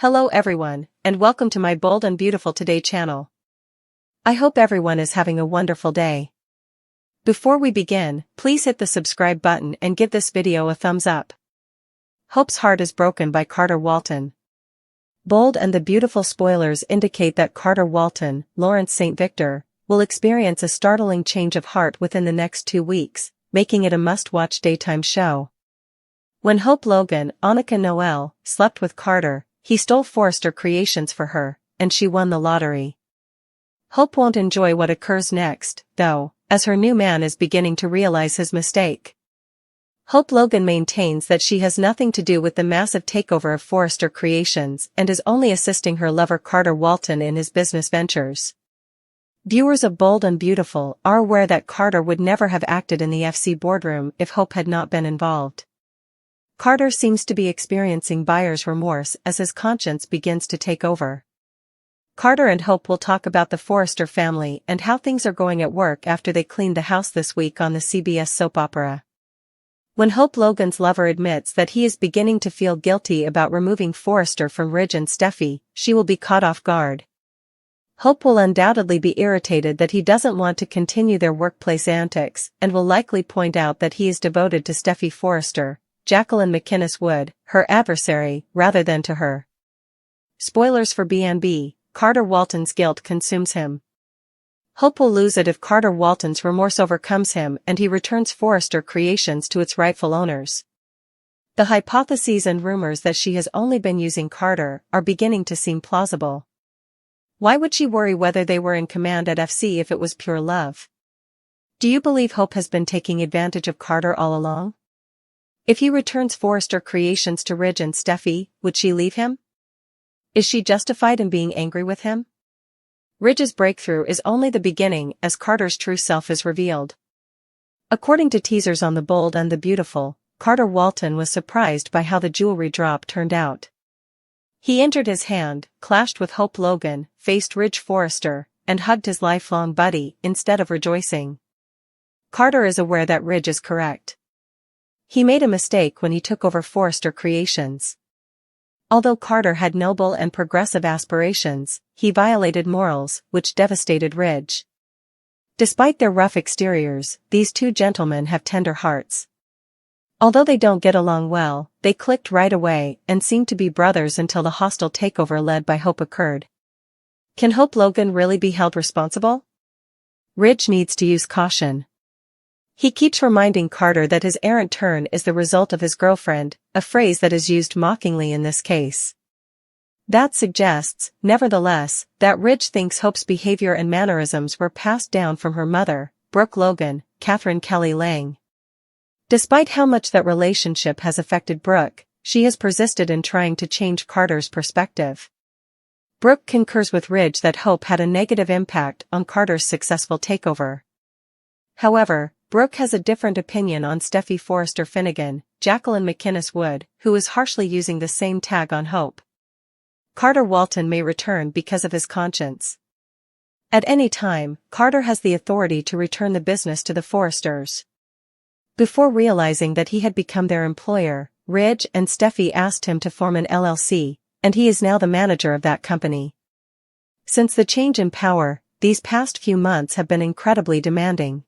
Hello everyone, and welcome to my Bold and Beautiful Today channel. I hope everyone is having a wonderful day. Before we begin, please hit the subscribe button and give this video a thumbs up. Hope's Heart is Broken by Carter Walton. Bold and the Beautiful spoilers indicate that Carter Walton, Lawrence St. Victor, will experience a startling change of heart within the next 2 weeks, making it a must-watch daytime show. When Hope Logan, Annika Noel, slept with Carter, he stole Forrester creations for her, and she won the lottery. Hope won't enjoy what occurs next, though, as her new man is beginning to realize his mistake. Hope Logan maintains that she has nothing to do with the massive takeover of Forrester Creations and is only assisting her lover Carter Walton in his business ventures. Viewers of Bold and Beautiful are aware that Carter would never have acted in the FC boardroom if Hope had not been involved. Carter seems to be experiencing buyer's remorse as his conscience begins to take over. Carter and Hope will talk about the Forrester family and how things are going at work after they cleaned the house this week on the CBS soap opera. When Hope Logan's lover admits that he is beginning to feel guilty about removing Forrester from Ridge and Steffi, she will be caught off guard. Hope will undoubtedly be irritated that he doesn't want to continue their workplace antics and will likely point out that he is devoted to Steffi Forrester, Jacqueline McInnes Wood, her adversary, rather than to her. Spoilers for B&B, Carter Walton's guilt consumes him. Hope will lose it if Carter Walton's remorse overcomes him and he returns Forrester Creations to its rightful owners. The hypotheses and rumors that she has only been using Carter are beginning to seem plausible. Why would she worry whether they were in command at FC if it was pure love? Do you believe Hope has been taking advantage of Carter all along? If he returns Forrester Creations to Ridge and Steffi, would she leave him? Is she justified in being angry with him? Ridge's breakthrough is only the beginning as Carter's true self is revealed. According to teasers on The Bold and the Beautiful, Carter Walton was surprised by how the jewelry drop turned out. He injured his hand, clashed with Hope Logan, faced Ridge Forrester, and hugged his lifelong buddy instead of rejoicing. Carter is aware that Ridge is correct. He made a mistake when he took over Forrester Creations. Although Carter had noble and progressive aspirations, he violated morals, which devastated Ridge. Despite their rough exteriors, these two gentlemen have tender hearts. Although they don't get along well, they clicked right away and seemed to be brothers until the hostile takeover led by Hope occurred. Can Hope Logan really be held responsible? Ridge needs to use caution. He keeps reminding Carter that his errant turn is the result of his girlfriend, a phrase that is used mockingly in this case. That suggests, nevertheless, that Ridge thinks Hope's behavior and mannerisms were passed down from her mother, Brooke Logan, Catherine Kelly Lang. Despite how much that relationship has affected Brooke, she has persisted in trying to change Carter's perspective. Brooke concurs with Ridge that Hope had a negative impact on Carter's successful takeover. However, Brooke has a different opinion on Steffi Forrester Finnegan, Jacqueline McInnes Wood, who is harshly using the same tag on Hope. Carter Walton may return because of his conscience. At any time, Carter has the authority to return the business to the Forresters. Before realizing that he had become their employer, Ridge and Steffi asked him to form an LLC, and he is now the manager of that company. Since the change in power, these past few months have been incredibly demanding.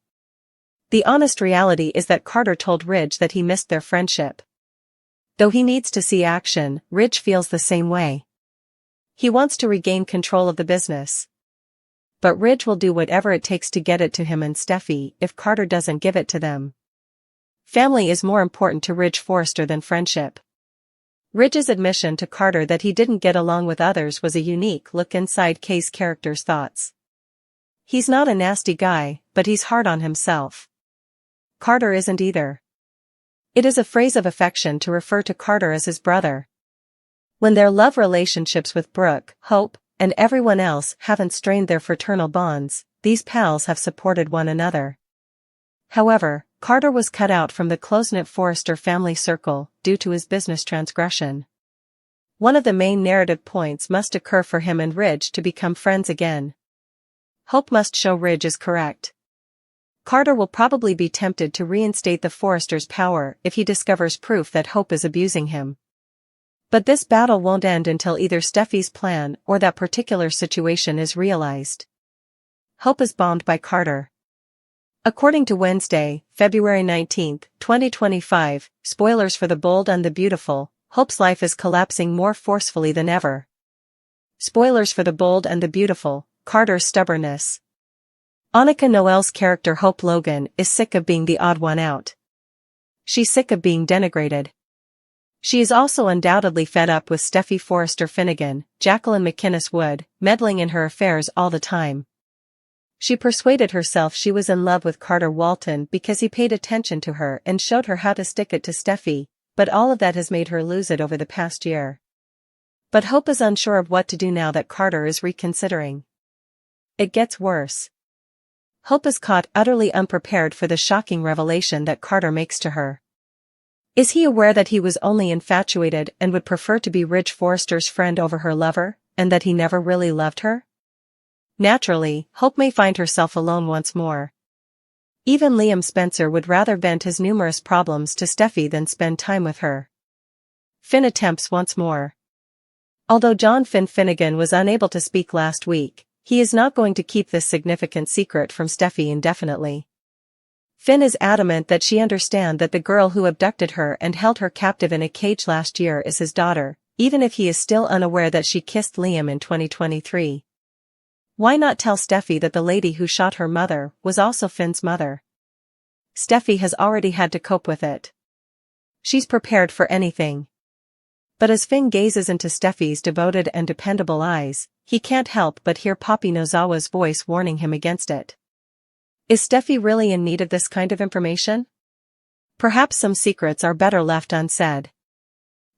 The honest reality is that Carter told Ridge that he missed their friendship. Though he needs to see action, Ridge feels the same way. He wants to regain control of the business. But Ridge will do whatever it takes to get it to him and Steffi if Carter doesn't give it to them. Family is more important to Ridge Forrester than friendship. Ridge's admission to Carter that he didn't get along with others was a unique look inside Kay's character's thoughts. He's not a nasty guy, but he's hard on himself. Carter isn't either. It is a phrase of affection to refer to Carter as his brother. When their love relationships with Brooke, Hope, and everyone else haven't strained their fraternal bonds, these pals have supported one another. However, Carter was cut out from the close-knit Forrester family circle due to his business transgression. One of the main narrative points must occur for him and Ridge to become friends again. Hope must show Ridge is correct. Carter will probably be tempted to reinstate the Forrester's power if he discovers proof that Hope is abusing him. But this battle won't end until either Steffi's plan or that particular situation is realized. Hope is bombed by Carter. According to Wednesday, February 19, 2025, spoilers for The Bold and the Beautiful, Hope's life is collapsing more forcefully than ever. Spoilers for The Bold and the Beautiful, Carter's stubbornness. Annika Noel's character Hope Logan is sick of being the odd one out. She's sick of being denigrated. She is also undoubtedly fed up with Steffi Forrester Finnegan, Jacqueline McInnes Wood, meddling in her affairs all the time. She persuaded herself she was in love with Carter Walton because he paid attention to her and showed her how to stick it to Steffi, but all of that has made her lose it over the past year. But Hope is unsure of what to do now that Carter is reconsidering. It gets worse. Hope is caught utterly unprepared for the shocking revelation that Carter makes to her. Is he aware that he was only infatuated and would prefer to be Ridge Forrester's friend over her lover, and that he never really loved her? Naturally, Hope may find herself alone once more. Even Liam Spencer would rather vent his numerous problems to Steffi than spend time with her. Finn attempts once more. Although John Finn Finnegan was unable to speak last week, he is not going to keep this significant secret from Steffi indefinitely. Finn is adamant that she understand that the girl who abducted her and held her captive in a cage last year is his daughter, even if he is still unaware that she kissed Liam in 2023. Why not tell Steffi that the lady who shot her mother was also Finn's mother? Steffi has already had to cope with it. She's prepared for anything. But as Finn gazes into Steffi's devoted and dependable eyes, he can't help but hear Poppy Nozawa's voice warning him against it. Is Steffi really in need of this kind of information? Perhaps some secrets are better left unsaid.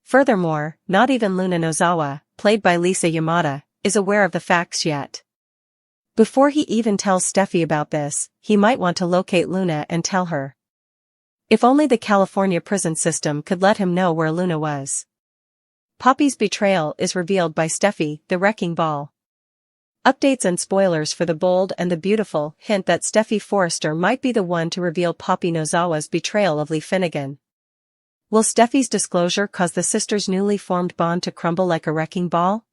Furthermore, not even Luna Nozawa, played by Lisa Yamada, is aware of the facts yet. Before he even tells Steffi about this, he might want to locate Luna and tell her. If only the California prison system could let him know where Luna was. Poppy's betrayal is revealed by Steffi, the wrecking ball. Updates and spoilers for The Bold and the Beautiful hint that Steffi Forrester might be the one to reveal Poppy Nozawa's betrayal of Lee Finnegan. Will Steffi's disclosure cause the sisters' newly formed bond to crumble like a wrecking ball?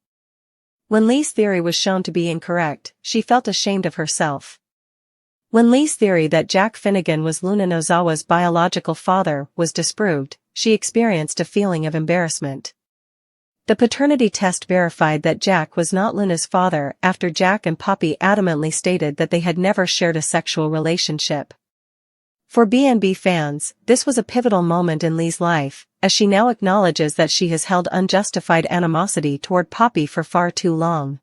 When Lee's theory was shown to be incorrect, she felt ashamed of herself. When Lee's theory that Jack Finnegan was Luna Nozawa's biological father was disproved, she experienced a feeling of embarrassment. The paternity test verified that Jack was not Luna's father after Jack and Poppy adamantly stated that they had never shared a sexual relationship. For B&B fans, this was a pivotal moment in Lee's life, as she now acknowledges that she has held unjustified animosity toward Poppy for far too long.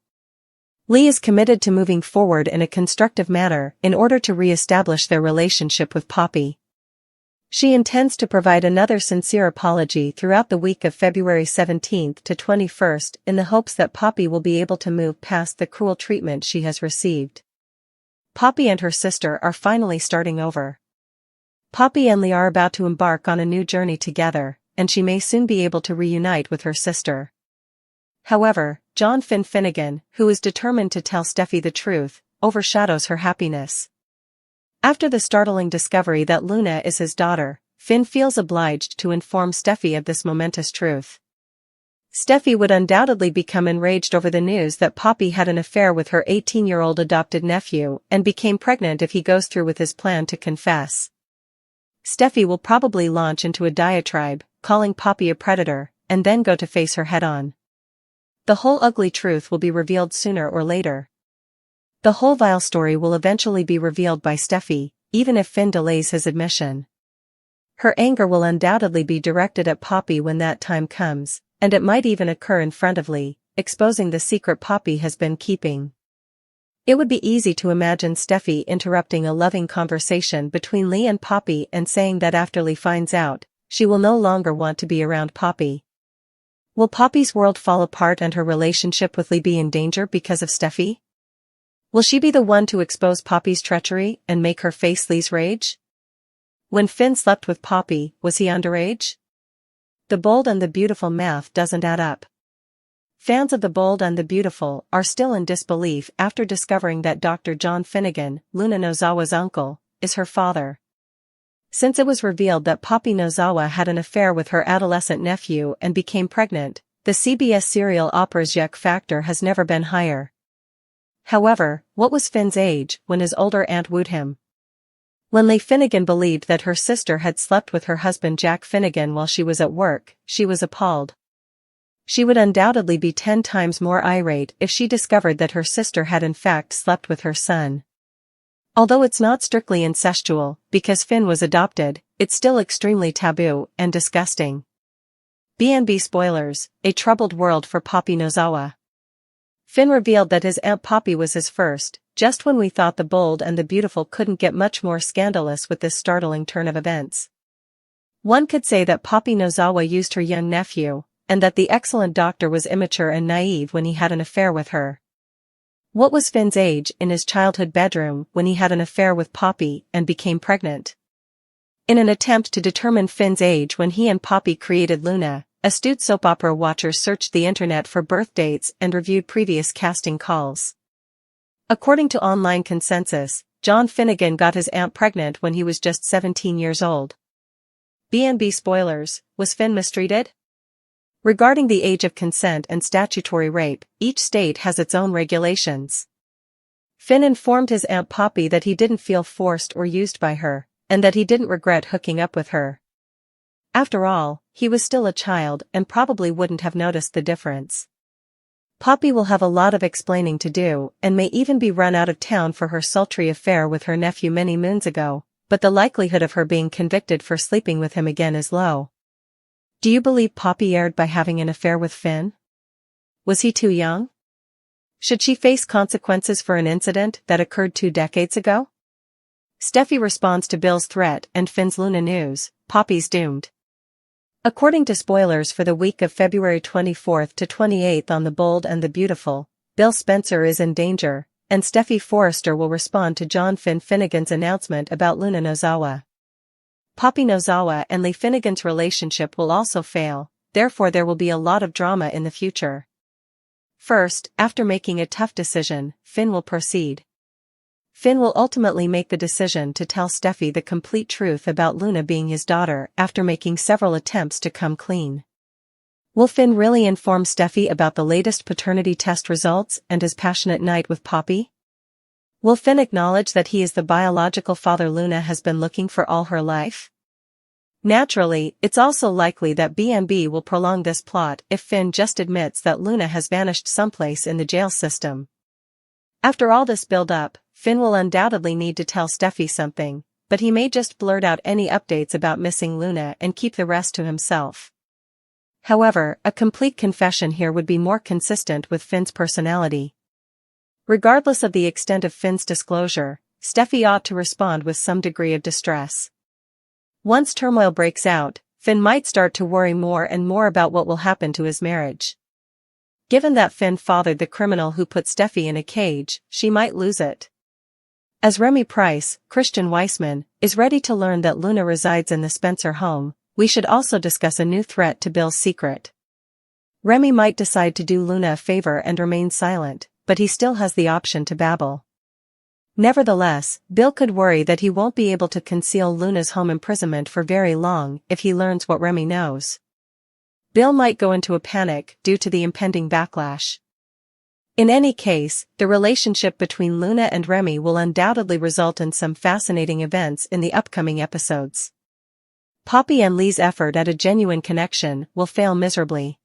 Lee is committed to moving forward in a constructive manner in order to re-establish their relationship with Poppy. She intends to provide another sincere apology throughout the week of February 17 to 21st in the hopes that Poppy will be able to move past the cruel treatment she has received. Poppy and her sister are finally starting over. Poppy and Lee are about to embark on a new journey together, and she may soon be able to reunite with her sister. However, John Finn Finnegan, who is determined to tell Steffi the truth, overshadows her happiness. After the startling discovery that Luna is his daughter, Finn feels obliged to inform Steffi of this momentous truth. Steffi would undoubtedly become enraged over the news that Poppy had an affair with her 18-year-old adopted nephew and became pregnant if he goes through with his plan to confess. Steffi will probably launch into a diatribe, calling Poppy a predator, and then go to face her head-on. The whole ugly truth will be revealed sooner or later. The whole vile story will eventually be revealed by Steffi, even if Finn delays his admission. Her anger will undoubtedly be directed at Poppy when that time comes, and it might even occur in front of Lee, exposing the secret Poppy has been keeping. It would be easy to imagine Steffi interrupting a loving conversation between Lee and Poppy and saying that after Lee finds out, she will no longer want to be around Poppy. Will Poppy's world fall apart and her relationship with Lee be in danger because of Steffi? Will she be the one to expose Poppy's treachery and make her face Lee's rage? When Finn slept with Poppy, was he underage? The Bold and the Beautiful math doesn't add up. Fans of The Bold and the Beautiful are still in disbelief after discovering that Dr. John Finnegan, Luna Nozawa's uncle, is her father. Since it was revealed that Poppy Nozawa had an affair with her adolescent nephew and became pregnant, the CBS serial opera's yuck factor has never been higher. However, what was Finn's age when his older aunt wooed him? When Leigh Finnegan believed that her sister had slept with her husband Jack Finnegan while she was at work, she was appalled. She would undoubtedly be 10 times more irate if she discovered that her sister had in fact slept with her son. Although it's not strictly incestual, because Finn was adopted, it's still extremely taboo and disgusting. B&B spoilers, a troubled world for Poppy Nozawa. Finn revealed that his Aunt Poppy was his first, just when we thought The Bold and the Beautiful couldn't get much more scandalous with this startling turn of events. One could say that Poppy Nozawa used her young nephew, and that the excellent doctor was immature and naive when he had an affair with her. What was Finn's age in his childhood bedroom when he had an affair with Poppy and became pregnant? In an attempt to determine Finn's age when he and Poppy created Luna, astute soap opera watchers searched the internet for birth dates and reviewed previous casting calls. According to online consensus, John Finnegan got his aunt pregnant when he was just 17 years old. B&B spoilers, was Finn mistreated? Regarding the age of consent and statutory rape, each state has its own regulations. Finn informed his Aunt Poppy that he didn't feel forced or used by her, and that he didn't regret hooking up with her. After all, he was still a child and probably wouldn't have noticed the difference. Poppy will have a lot of explaining to do and may even be run out of town for her sultry affair with her nephew many moons ago, but the likelihood of her being convicted for sleeping with him again is low. Do you believe Poppy erred by having an affair with Finn? Was he too young? Should she face consequences for an incident that occurred 2 decades ago? Steffi responds to Bill's threat and Finn's Luna news, Poppy's doomed. According to spoilers for the week of February 24th to 28th on The Bold and the Beautiful, Bill Spencer is in danger, and Steffi Forrester will respond to John Finnegan's announcement about Luna Nozawa. Poppy Nozawa and Leigh Finnegan's relationship will also fail, therefore there will be a lot of drama in the future. First, after making a tough decision, Finn will proceed. Finn will ultimately make the decision to tell Steffi the complete truth about Luna being his daughter after making several attempts to come clean. Will Finn really inform Steffi about the latest paternity test results and his passionate night with Poppy? Will Finn acknowledge that he is the biological father Luna has been looking for all her life? Naturally, it's also likely that B&B will prolong this plot if Finn just admits that Luna has vanished someplace in the jail system. After all this build-up, Finn will undoubtedly need to tell Steffi something, but he may just blurt out any updates about missing Luna and keep the rest to himself. However, a complete confession here would be more consistent with Finn's personality. Regardless of the extent of Finn's disclosure, Steffi ought to respond with some degree of distress. Once turmoil breaks out, Finn might start to worry more and more about what will happen to his marriage. Given that Finn fathered the criminal who put Steffi in a cage, she might lose it. As Remy Price, Christian Weissman, is ready to learn that Luna resides in the Spencer home, we should also discuss a new threat to Bill's secret. Remy might decide to do Luna a favor and remain silent, but he still has the option to babble. Nevertheless, Bill could worry that he won't be able to conceal Luna's home imprisonment for very long if he learns what Remy knows. Bill might go into a panic due to the impending backlash. In any case, the relationship between Luna and Remy will undoubtedly result in some fascinating events in the upcoming episodes. Poppy and Leigh's effort at a genuine connection will fail miserably.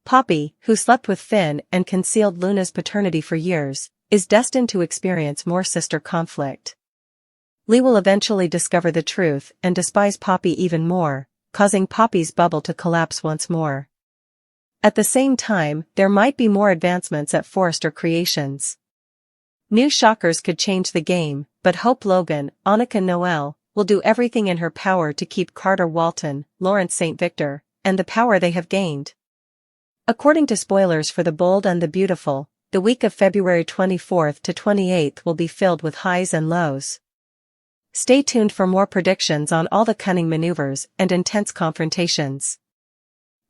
Poppy, who slept with Finn and concealed Luna's paternity for years, is destined to experience more sister conflict. Leigh will eventually discover the truth and despise Poppy even more, causing Poppy's bubble to collapse once more. At the same time, there might be more advancements at Forrester Creations. New shockers could change the game, but Hope Logan, Annika Noel, will do everything in her power to keep Carter Walton, Lawrence St. Victor, and the power they have gained. According to spoilers for The Bold and the Beautiful, the week of February 24th to 28th will be filled with highs and lows. Stay tuned for more predictions on all the cunning maneuvers and intense confrontations.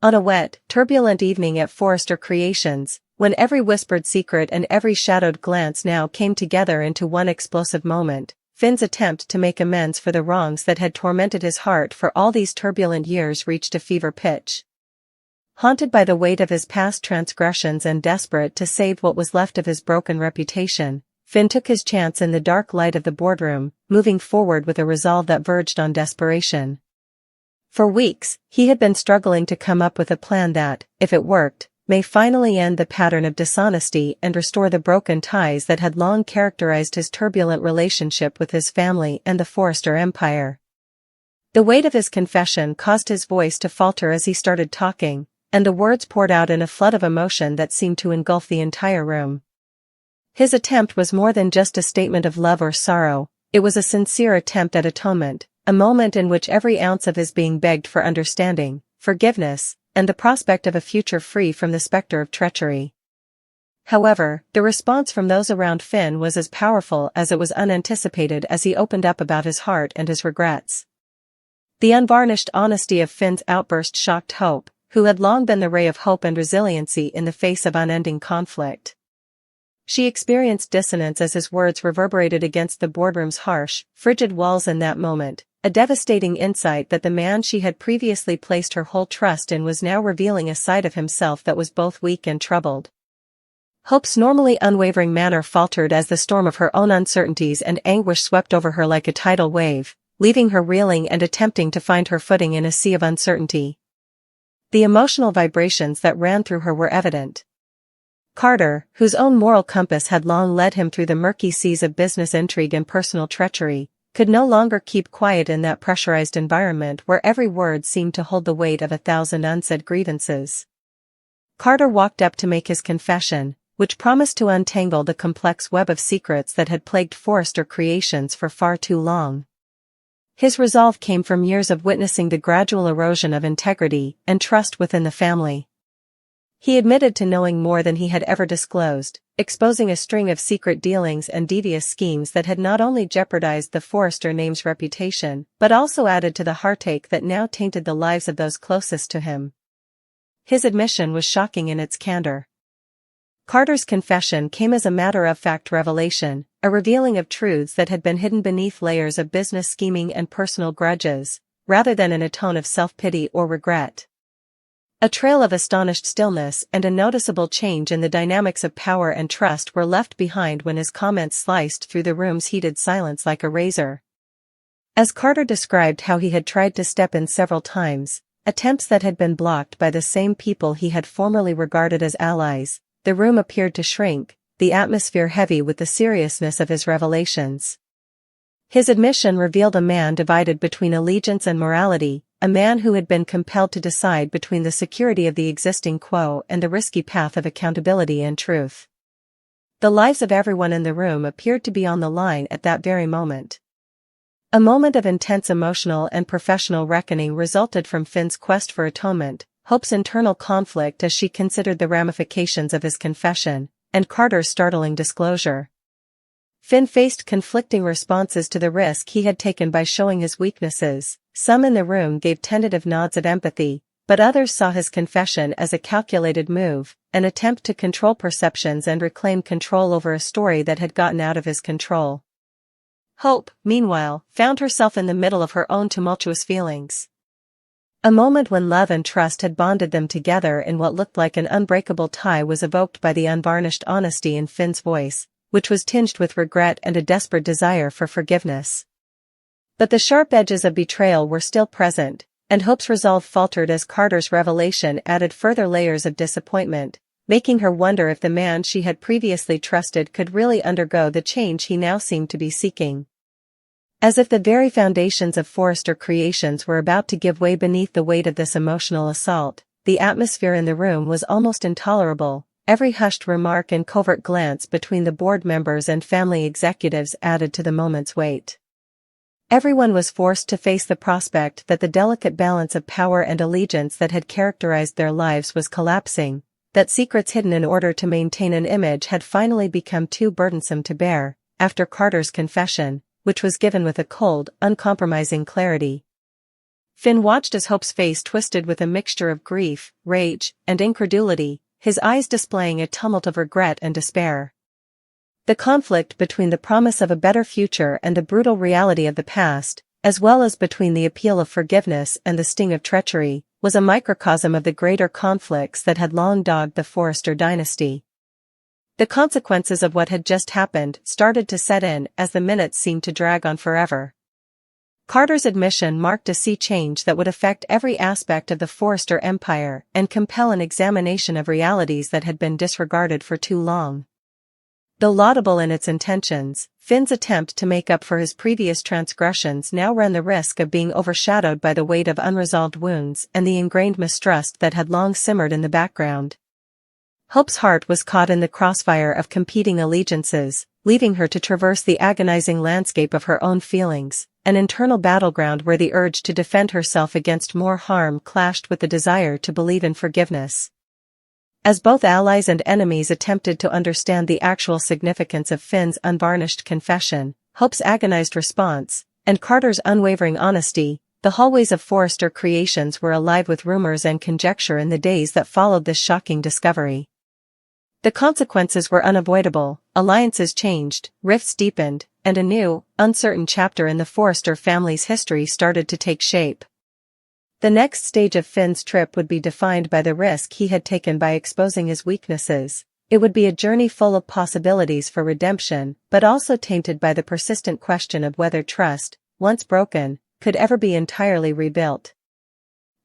On a wet, turbulent evening at Forrester Creations, when every whispered secret and every shadowed glance now came together into one explosive moment, Finn's attempt to make amends for the wrongs that had tormented his heart for all these turbulent years reached a fever pitch. Haunted by the weight of his past transgressions and desperate to save what was left of his broken reputation, Finn took his chance in the dark light of the boardroom, moving forward with a resolve that verged on desperation. For weeks, he had been struggling to come up with a plan that, if it worked, may finally end the pattern of dishonesty and restore the broken ties that had long characterized his turbulent relationship with his family and the Forrester empire. The weight of his confession caused his voice to falter as he started talking, and the words poured out in a flood of emotion that seemed to engulf the entire room. His attempt was more than just a statement of love or sorrow, it was a sincere attempt at atonement, a moment in which every ounce of his being begged for understanding, forgiveness, and the prospect of a future free from the specter of treachery. However, the response from those around Finn was as powerful as it was unanticipated as he opened up about his heart and his regrets. The unvarnished honesty of Finn's outburst shocked Hope, who had long been the ray of hope and resiliency in the face of unending conflict. She experienced dissonance as his words reverberated against the boardroom's harsh, frigid walls in that moment, a devastating insight that the man she had previously placed her whole trust in was now revealing a side of himself that was both weak and troubled. Hope's normally unwavering manner faltered as the storm of her own uncertainties and anguish swept over her like a tidal wave, leaving her reeling and attempting to find her footing in a sea of uncertainty. The emotional vibrations that ran through her were evident. Carter, whose own moral compass had long led him through the murky seas of business intrigue and personal treachery, could no longer keep quiet in that pressurized environment where every word seemed to hold the weight of 1,000 unsaid grievances. Carter walked up to make his confession, which promised to untangle the complex web of secrets that had plagued Forrester Creations for far too long. His resolve came from years of witnessing the gradual erosion of integrity and trust within the family. He admitted to knowing more than he had ever disclosed, exposing a string of secret dealings and devious schemes that had not only jeopardized the Forrester name's reputation, but also added to the heartache that now tainted the lives of those closest to him. His admission was shocking in its candor. Carter's confession came as a matter-of-fact revelation, a revealing of truths that had been hidden beneath layers of business scheming and personal grudges, rather than in a tone of self-pity or regret. A trail of astonished stillness and a noticeable change in the dynamics of power and trust were left behind when his comments sliced through the room's heated silence like a razor. As Carter described how he had tried to step in several times, attempts that had been blocked by the same people he had formerly regarded as allies, the room appeared to shrink, the atmosphere heavy with the seriousness of his revelations. His admission revealed a man divided between allegiance and morality, a man who had been compelled to decide between the security of the existing quo and the risky path of accountability and truth. The lives of everyone in the room appeared to be on the line at that very moment. A moment of intense emotional and professional reckoning resulted from Finn's quest for atonement, Hope's internal conflict as she considered the ramifications of his confession, and Carter's startling disclosure. Finn faced conflicting responses to the risk he had taken by showing his weaknesses. Some in the room gave tentative nods of empathy, but others saw his confession as a calculated move, an attempt to control perceptions and reclaim control over a story that had gotten out of his control. Hope, meanwhile, found herself in the middle of her own tumultuous feelings. A moment when love and trust had bonded them together in what looked like an unbreakable tie was evoked by the unvarnished honesty in Finn's voice, which was tinged with regret and a desperate desire for forgiveness. But the sharp edges of betrayal were still present, and Hope's resolve faltered as Carter's revelation added further layers of disappointment, making her wonder if the man she had previously trusted could really undergo the change he now seemed to be seeking. As if the very foundations of Forrester Creations were about to give way beneath the weight of this emotional assault, the atmosphere in the room was almost intolerable. Every hushed remark and covert glance between the board members and family executives added to the moment's weight. Everyone was forced to face the prospect that the delicate balance of power and allegiance that had characterized their lives was collapsing, that secrets hidden in order to maintain an image had finally become too burdensome to bear, after Carter's confession, which was given with a cold, uncompromising clarity. Finn watched as Hope's face twisted with a mixture of grief, rage, and incredulity, his eyes displaying a tumult of regret and despair. The conflict between the promise of a better future and the brutal reality of the past, as well as between the appeal of forgiveness and the sting of treachery, was a microcosm of the greater conflicts that had long dogged the Forrester dynasty. The consequences of what had just happened started to set in as the minutes seemed to drag on forever. Carter's admission marked a sea change that would affect every aspect of the Forrester empire and compel an examination of realities that had been disregarded for too long. Though laudable in its intentions, Finn's attempt to make up for his previous transgressions now ran the risk of being overshadowed by the weight of unresolved wounds and the ingrained mistrust that had long simmered in the background. Hope's heart was caught in the crossfire of competing allegiances, leaving her to traverse the agonizing landscape of her own feelings, an internal battleground where the urge to defend herself against more harm clashed with the desire to believe in forgiveness. As both allies and enemies attempted to understand the actual significance of Finn's unvarnished confession, Hope's agonized response, and Carter's unwavering honesty, the hallways of Forrester Creations were alive with rumors and conjecture in the days that followed this shocking discovery. The consequences were unavoidable, alliances changed, rifts deepened, and a new, uncertain chapter in the Forrester family's history started to take shape. The next stage of Finn's trip would be defined by the risk he had taken by exposing his weaknesses. It would be a journey full of possibilities for redemption, but also tainted by the persistent question of whether trust, once broken, could ever be entirely rebuilt.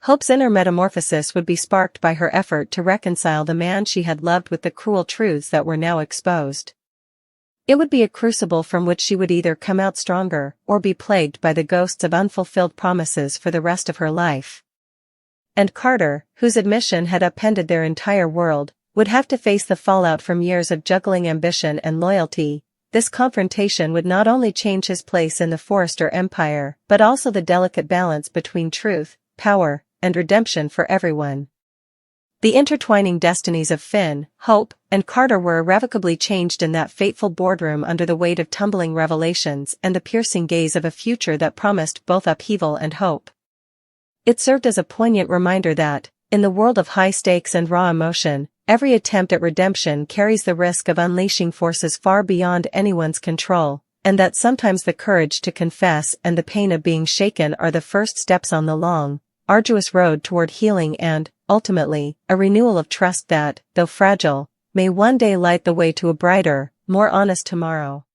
Hope's inner metamorphosis would be sparked by her effort to reconcile the man she had loved with the cruel truths that were now exposed. It would be a crucible from which she would either come out stronger or be plagued by the ghosts of unfulfilled promises for the rest of her life. And Carter, whose admission had upended their entire world, would have to face the fallout from years of juggling ambition and loyalty. This confrontation would not only change his place in the Forrester empire, but also the delicate balance between truth, power, and redemption for everyone. The intertwining destinies of Finn, Hope, and Carter were irrevocably changed in that fateful boardroom under the weight of tumbling revelations and the piercing gaze of a future that promised both upheaval and hope. It served as a poignant reminder that, in the world of high stakes and raw emotion, every attempt at redemption carries the risk of unleashing forces far beyond anyone's control, and that sometimes the courage to confess and the pain of being shaken are the first steps on the long, arduous road toward healing and, ultimately, a renewal of trust that, though fragile, may one day light the way to a brighter, more honest tomorrow.